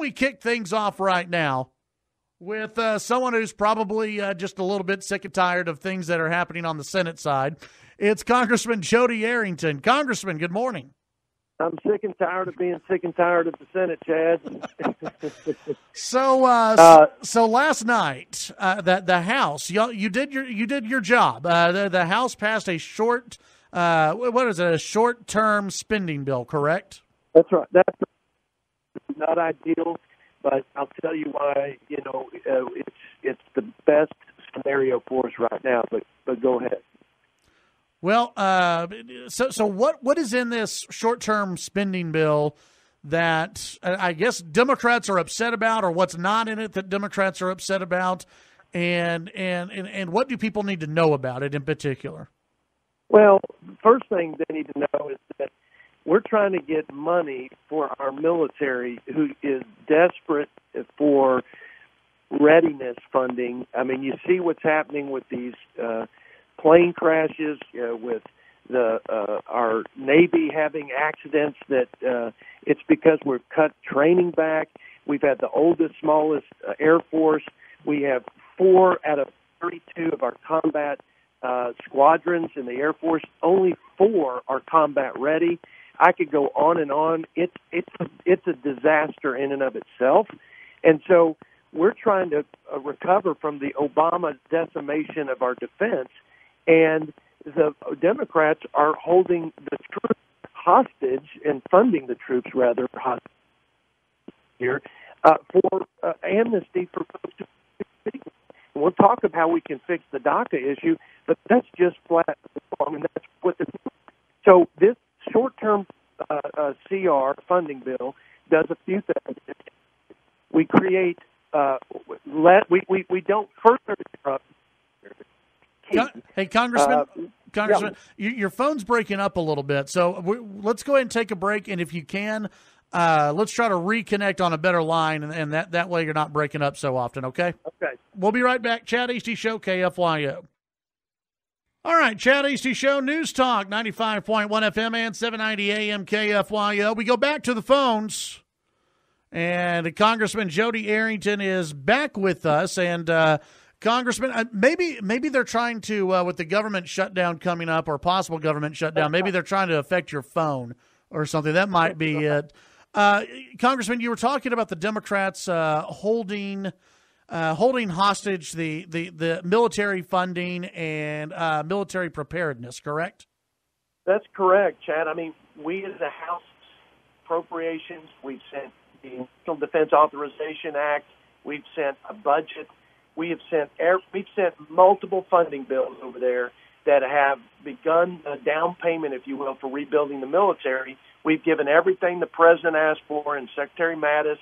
We kick things off right now with someone who's probably just a little bit sick and tired of things that are happening on the Senate side. It's Congressman Jodey Arrington. Congressman, good morning. I'm sick and tired of being sick and tired of the Senate, Chad. So last night, the House, you did your job. The House passed a a short-term spending bill, correct? That's right. That's not ideal, but I'll tell you why. It's the best scenario for us right now. But go ahead. Well, so what is in this short-term spending bill that I guess Democrats are upset about, or what's not in it that Democrats are upset about, and what do people need to know about it in particular? Well, the first thing they need to know is that we're trying to get money for our military, who is desperate for readiness funding. I mean, you see what's happening with these plane crashes, with our Navy having accidents. That it's because we've cut training back. We've had the oldest, smallest Air Force. We have 4 out of 32 of our combat squadrons in the Air Force. Only 4 are combat ready. I could go on and on. It's a disaster in and of itself, and so we're trying to recover from the Obama decimation of our defense, and the Democrats are holding the troops hostage and funding the troops rather hostage here for amnesty for folks to speak. We'll talk about how we can fix the DACA issue, but that's just flat wrong, and that's what so this short-term CR funding bill does a few things. We create we don't further disrupt. Hey, Congressman, your phone's breaking up a little bit, so let's go ahead and take a break, and if you can, let's try to reconnect on a better line, and that way you're not breaking up so often, okay? Okay. We'll be right back. Chad Hasty Show, KFYO. All right, Chad Hasty Show, News Talk, 95.1 FM and 790 AM KFYO. We go back to the phones, and Congressman Jodey Arrington is back with us, and Congressman, maybe they're trying to, with the government shutdown coming up or possible government shutdown, maybe they're trying to affect your phone or something. That might be it. Congressman, you were talking about the Democrats holding hostage the military funding and military preparedness, correct? That's correct, Chad. I mean, we as the House appropriations, we've sent the National Defense Authorization Act, we've sent a budget. We've sent multiple funding bills over there that have begun a down payment, if you will, for rebuilding the military. We've given everything the president asked for and Secretary Mattis,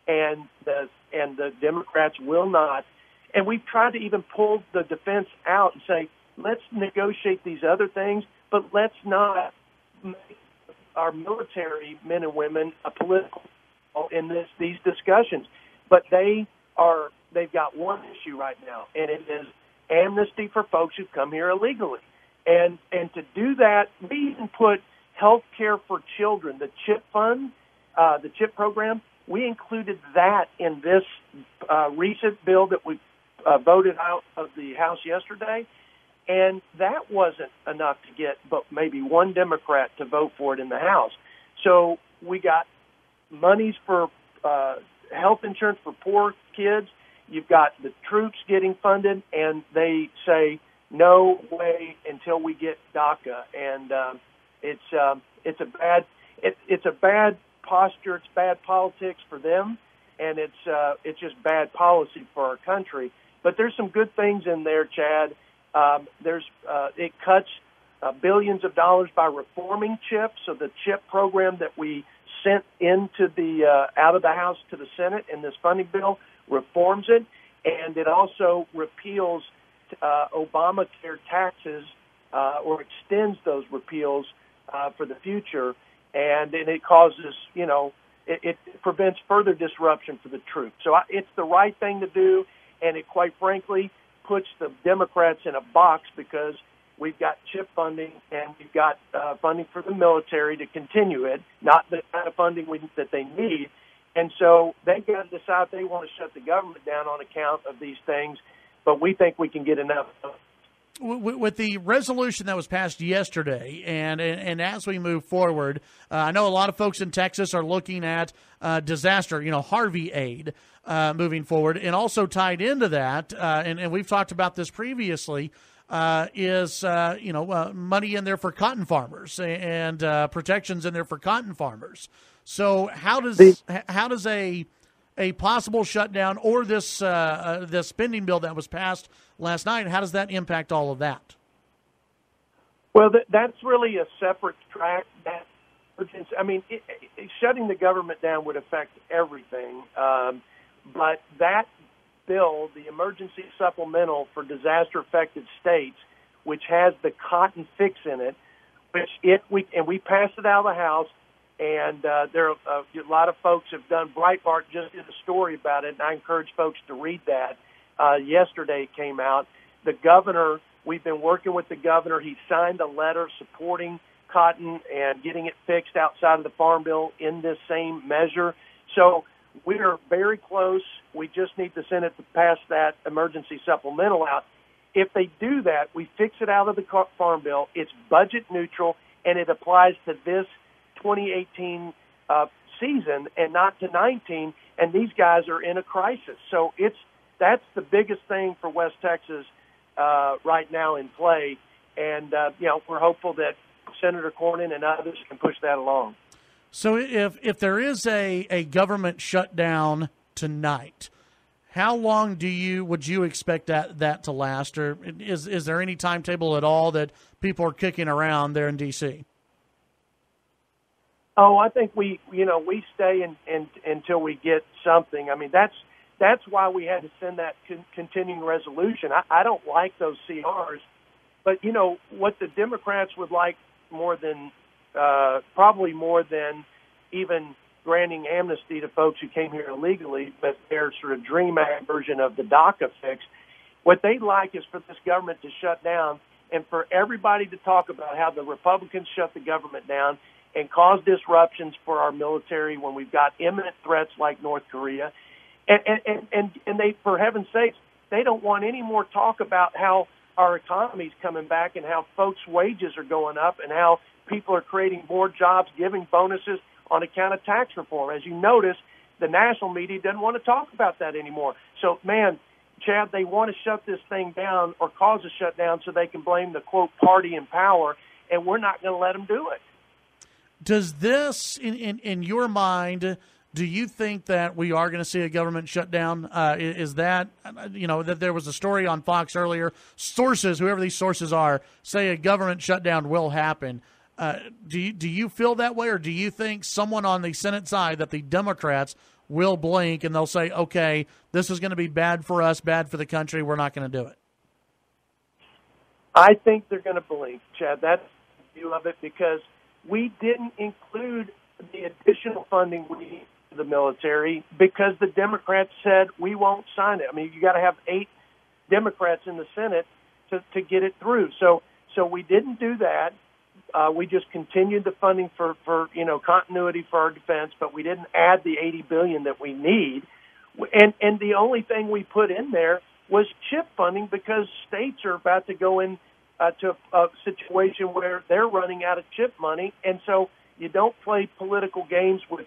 and the Democrats will not. And we've tried to even pull the defense out and say, let's negotiate these other things, but let's not make our military men and women a political in these discussions. But they've got one issue right now, and it is amnesty for folks who come here illegally. And to do that, we even put health care for children, the CHIP fund, the CHIP program. We included that in this recent bill that we voted out of the House yesterday, and that wasn't enough to get but maybe one Democrat to vote for it in the House. So we got monies for health insurance for poor kids. You've got the troops getting funded, and they say no way until we get DACA, and it's a bad posture. It's bad politics for them, and it's just bad policy for our country. But there's some good things in there, Chad. It cuts billions of dollars by reforming CHIP. So the CHIP program that we sent into the out of the House to the Senate in this funding bill reforms it, and it also repeals Obamacare taxes or extends those repeals for the future, and it causes, it prevents further disruption for the troops. So it's the right thing to do, and it quite frankly puts the Democrats in a box because we've got CHIP funding and we've got funding for the military to continue it, not the kind of funding that they need. And so they've got to decide if they want to shut the government down on account of these things, but we think we can get enough. With the resolution that was passed yesterday, and as we move forward, I know a lot of folks in Texas are looking at disaster, Harvey aid moving forward, and also tied into that, and we've talked about this previously, is money in there for cotton farmers and protections in there for cotton farmers. So how does a possible shutdown or this spending bill that was passed last night, how does that impact all of that? Well, that's really a separate track. Shutting the government down would affect everything. But that bill, the emergency supplemental for disaster-affected states, which has the cotton fix in it, we passed it out of the House, and there are a lot of folks have done. Breitbart just did a story about it, and I encourage folks to read that. Yesterday it came out. The governor, we've been working with the governor. He signed a letter supporting cotton and getting it fixed outside of the Farm Bill in this same measure. So we are very close. We just need the Senate to pass that emergency supplemental out. If they do that, we fix it out of the Farm Bill. It's budget neutral, and it applies to this 2018 season and not to 19, and these guys are in a crisis. So that's the biggest thing for West Texas right now in play, and we're hopeful that Senator Cornyn and others can push that along. So if there is a government shutdown tonight, how long would you expect that to last, or is there any timetable at all that people are kicking around there in D.C.? Oh, I think we stay until we get something. I mean, that's why we had to send that continuing resolution. I don't like those CRs, but what the Democrats would like more than probably more than even granting amnesty to folks who came here illegally, but their sort of dream act version of the DACA fix. What they'd like is for this government to shut down and for everybody to talk about how the Republicans shut the government down and cause disruptions for our military when we've got imminent threats like North Korea. And they, for heaven's sakes, they don't want any more talk about how our economy's coming back and how folks' wages are going up and how people are creating more jobs, giving bonuses on account of tax reform. As you notice, the national media doesn't want to talk about that anymore. So, man, Chad, they want to shut this thing down or cause a shutdown so they can blame the, quote, party in power, and we're not going to let them do it. Does this, in your mind, do you think that we are going to see a government shutdown? Is that, that there was a story on Fox earlier, sources, whoever these sources are, say a government shutdown will happen. Do you feel that way, or do you think someone on the Senate side, that the Democrats will blink and they'll say, okay, this is going to be bad for us, bad for the country, we're not going to do it? I think they're going to blink, Chad. That's the view of it, because we didn't include the additional funding we need for the military because the Democrats said we won't sign it. I mean, you got to have 8 Democrats in the Senate to get it through. So we didn't do that. We just continued the funding for continuity for our defense, but we didn't add the $80 billion that we need. And the only thing we put in there was CHIP funding because states are about to go in to a situation where they're running out of CHIP money. And so you don't play political games with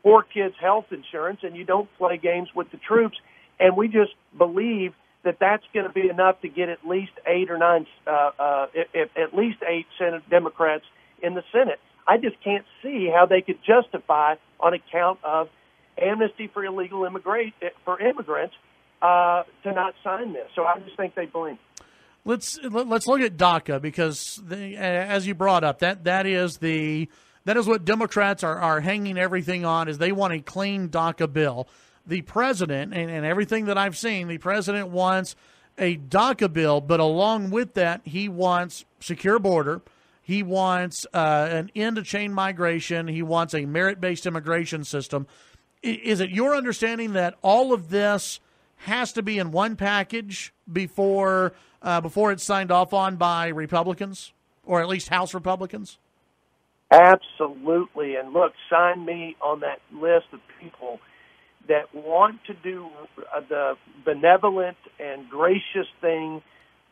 poor kids' health insurance, and you don't play games with the troops. And we just believe that that's going to be enough to get at least 8 or 9, at least 8 Senate Democrats in the Senate. I just can't see how they could justify, on account of amnesty for illegal immigrants, to not sign this. So I just think they blink. Let's look at DACA, because as you brought up, that is what Democrats are hanging everything on, is they want a clean DACA bill. The president, and everything that I've seen, the president wants a DACA bill, but along with that, he wants secure border. He wants an end to chain migration. He wants a merit-based immigration system. Is it your understanding that all of this has to be in one package before it's signed off on by Republicans, or at least House Republicans? Absolutely. And look, sign me on that list of people that want to do the benevolent and gracious thing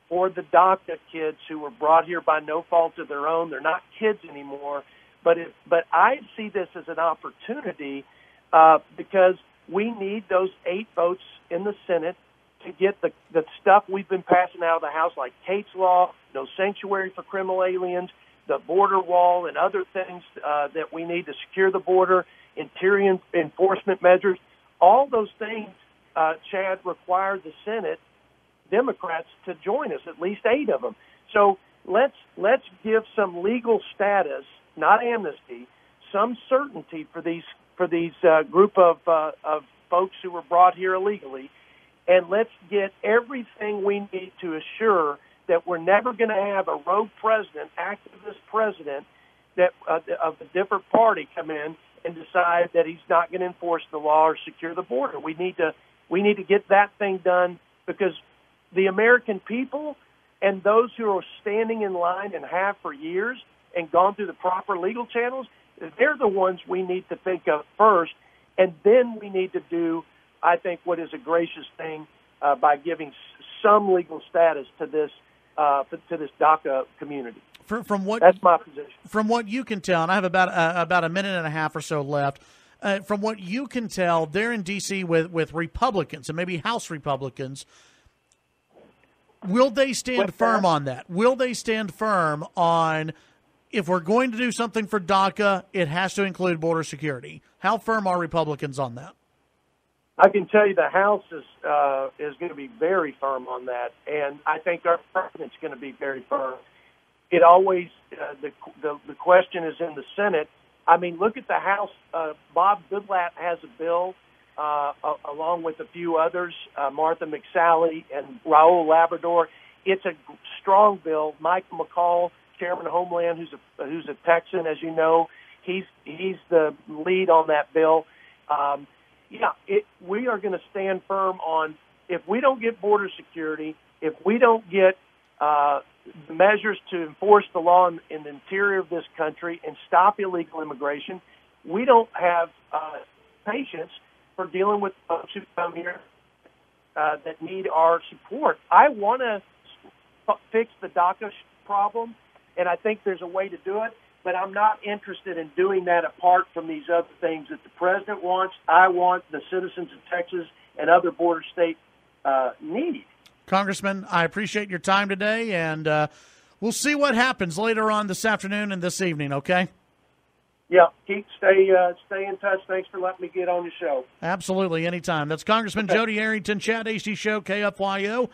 for the DACA kids who were brought here by no fault of their own. They're not kids anymore. But I see this as an opportunity because we need those 8 votes in the Senate to get the stuff we've been passing out of the House, like Kate's Law, no sanctuary for criminal aliens, the border wall, and other things that we need to secure the border, interior enforcement measures. All those things, Chad, require the Senate Democrats to join us, at least 8 of them. So let's give some legal status, not amnesty, some certainty for these group of folks who were brought here illegally, and let's get everything we need to assure that we're never going to have a rogue president, activist president, that of a different party come in and decide that he's not going to enforce the law or secure the border. We need to get that thing done, because the American people and those who are standing in line and have for years and gone through the proper legal channels, they're the ones we need to think of first, and then we need to do, I think, what is a gracious thing by giving some legal status to this DACA community. That's my position. From what you can tell, and I have about a minute and a half or so left. From what you can tell, they're in D.C. with Republicans and maybe House Republicans. Will they stand firm on that? Will they stand firm on, if we're going to do something for DACA, it has to include border security? How firm are Republicans on that? I can tell you the House is going to be very firm on that, and I think our president's going to be very firm. It always the question is in the Senate. I mean, look at the House. Bob Goodlatte has a bill, along with a few others, Martha McSally and Raul Labrador. It's a strong bill. Michael McCall, Chairman of Homeland, who's a Texan, as you know, he's the lead on that bill. We are going to stand firm on, if we don't get border security, if we don't get measures to enforce the law in the interior of this country and stop illegal immigration, we don't have patience for dealing with folks who come here that need our support. I want to fix the DACA problem, and I think there's a way to do it, but I'm not interested in doing that apart from these other things that the president wants, I want, the citizens of Texas and other border states need. Congressman, I appreciate your time today, and we'll see what happens later on this afternoon and this evening, okay? Yeah, stay in touch. Thanks for letting me get on the show. Absolutely, anytime. That's Congressman Jodey Arrington, Chad Hasty Show, KFYO.